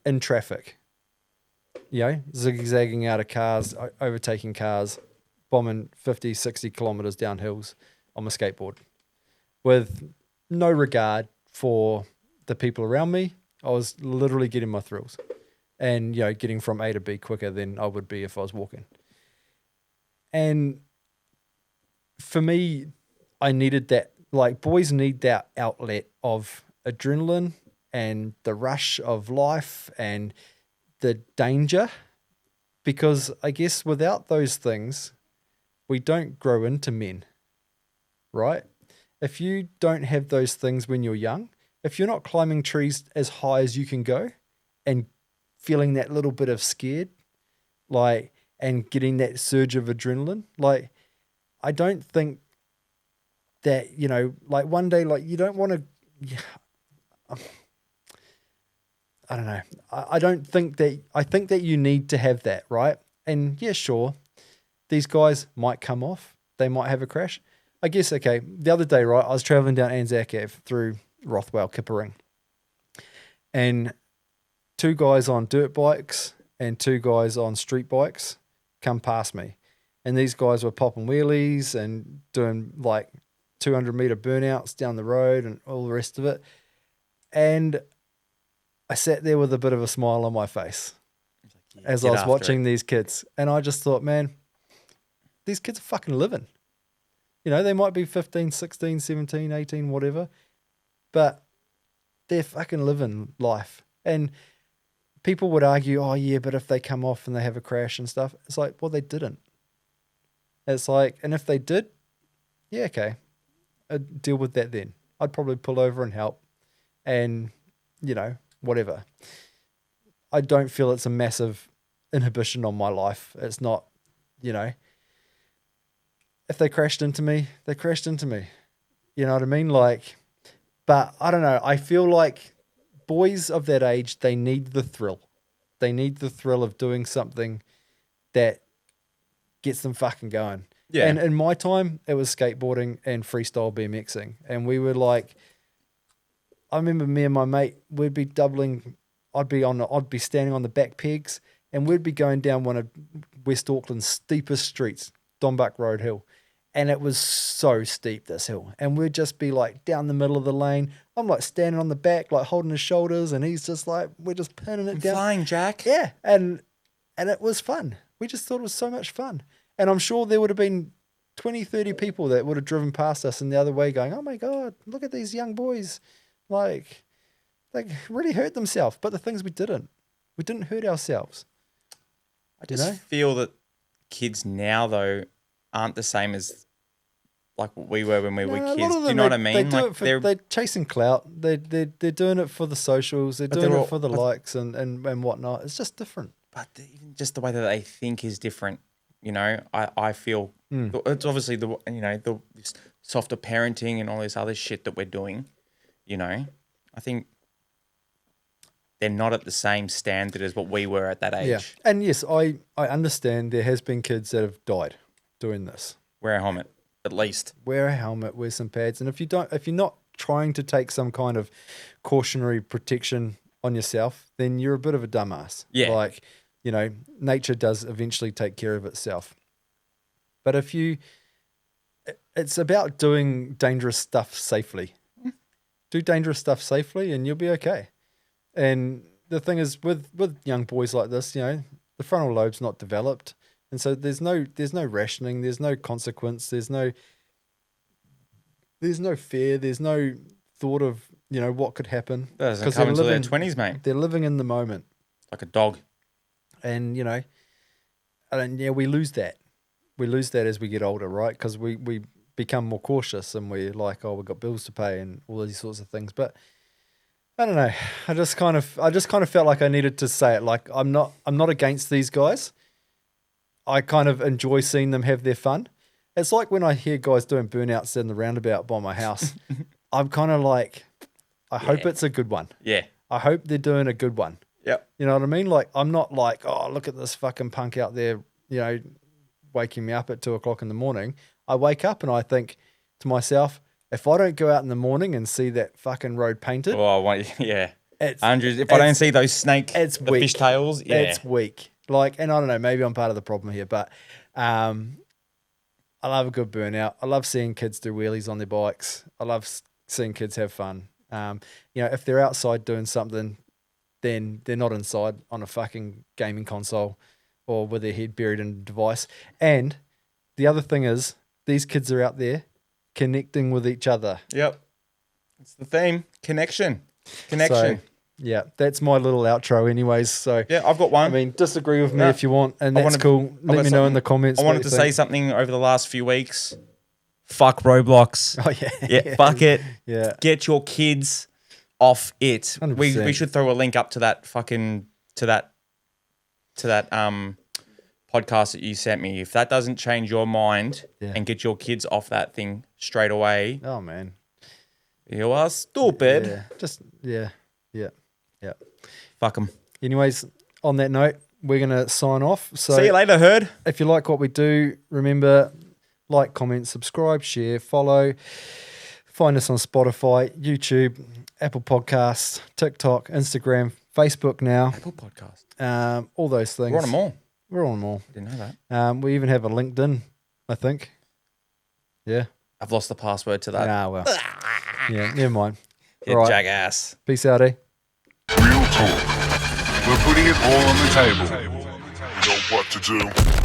in traffic, zigzagging out of cars, overtaking cars, bombing 50, 60 kilometers down hills on my skateboard with no regard for the people around me. I was literally getting my thrills and, getting from A to B quicker than I would be if I was walking. And for me, I needed that, like boys need that outlet of adrenaline and the rush of life and the danger, because I guess without those things, we don't grow into men, right? If you don't have those things when you're young, if you're not climbing trees as high as you can go and feeling that little bit of scared, and getting that surge of adrenaline, I don't think that, one day, you don't want to, I don't know. I don't think that, I think that you need to have that, right? And yeah, sure, these guys might come off. They might have a crash. I guess, okay, the other day, right, I was traveling down Anzac Ave through Rothwell, Kippering, and two guys on dirt bikes and two guys on street bikes come past me. And these guys were popping wheelies and doing 200-meter burnouts down the road and all the rest of it. And I sat there with a bit of a smile on my face as I was watching these kids. And I just thought, man, these kids are fucking living. They might be 15, 16, 17, 18, whatever, but they're fucking living life. And people would argue, oh yeah, but if they come off and they have a crash and stuff, it's like, well, they didn't. It's like, and if they did, yeah, okay, I'd deal with that then. I'd probably pull over and help and, whatever. I don't feel it's a massive inhibition on my life. It's not, if they crashed into me, they crashed into me. You know what I mean? But I don't know. I feel like boys of that age, they need the thrill. They need the thrill of doing something that gets them fucking going. Yeah. And in my time, it was skateboarding and freestyle BMXing. And we were I remember me and my mate, we'd be doubling. I'd be standing on the back pegs and we'd be going down one of West Auckland's steepest streets, Donbuck Road Hill. And it was so steep, this hill. And we'd just be down the middle of the lane. I'm standing on the back, holding his shoulders. And he's just we're just pinning it down. Flying, Jack. Yeah. And it was fun. We just thought it was so much fun. And I'm sure there would have been 20, 30 people that would have driven past us in the other way going, oh my God, look at these young boys. They really hurt themselves. But the things we didn't hurt ourselves. I just feel that kids now, though, aren't the same as what we were when we were kids. Do you know what I mean? They're chasing clout. They're doing it for the socials. They're doing it for the likes and whatnot. It's just different. But even just the way that they think is different. I feel it's obviously the softer parenting and all this other shit that we're doing. I think they're not at the same standard as what we were at that age. Yeah. And yes, I understand there has been kids that have died doing this. Wear a helmet, at least. Wear a helmet, wear some pads. And if you're not trying to take some kind of cautionary protection on yourself, then you're a bit of a dumbass. Yeah. Nature does eventually take care of itself. But it's about doing dangerous stuff safely. Do dangerous stuff safely and you'll be okay. And the thing is with young boys like this, the frontal lobe's not developed. And so there's no rationing, there's no consequence, there's there's no fear. There's no thought of, you know, what could happen. That doesn't 'Cause come they're until their living- 20s, mate. They're living in the moment. Like a dog. And, you know, and yeah, we lose that. We lose that as we get older, right? Because we become more cautious and we're like, oh, we've got bills to pay and all these sorts of things. But I don't know. I just kind of felt like I needed to say it. Like I'm not against these guys. I kind of enjoy seeing them have their fun. It's like when I hear guys doing burnouts in the roundabout by my house. I'm kind of like, I hope it's a good one. Yeah. I hope they're doing a good one. Yep. You know what I mean? Like, I'm not like, oh, look at this fucking punk out there, you know, waking me up at 2:00 in the morning. I wake up and I think to myself, if I don't go out in the morning and see that fucking road painted, Oh, I want, yeah. it's Andrews, if I don't see those snake, it's the weak. fishtails, yeah. It's weak. Like, and I don't know, maybe I'm part of the problem here, but I love a good burnout. I love seeing kids do wheelies on their bikes. I love seeing kids have fun. You know, if they're outside doing something, then they're not inside on a fucking gaming console or with their head buried in a device. And the other thing is, these kids are out there connecting with each other. Yep. It's the theme. Connection. So, yeah, that's my little outro anyways. So, Yeah, I've got one. I mean, disagree with me No, if you want, and I that's wanted- cool. I've got Let me know in something. the comments. I what wanted you to say think. something over the last few weeks. Fuck Roblox. Oh, yeah. Yeah, fuck it. Yeah. Get your kids off it. We 100%. should throw a link up to that fucking to that podcast that you sent me. If that doesn't change your mind Yeah. and get your kids off that thing straight away, Oh, man. you are stupid. Yeah. Just, yeah. Fuck them. Anyways, on that note, we're going to sign off. So, See you later, herd. if you like what we do, remember, like, comment, subscribe, share, follow. Find us on Spotify, YouTube, Apple Podcasts, TikTok, Instagram, Facebook now, Apple Podcast. all those things. We're on them all. We're on them all. Didn't know that. We even have a LinkedIn, I think. Yeah. I've lost the password to that. Ah, well. Yeah, never mind. You All right. jackass. Peace out, eh? Real talk. We're putting it all on the table. You know what to do.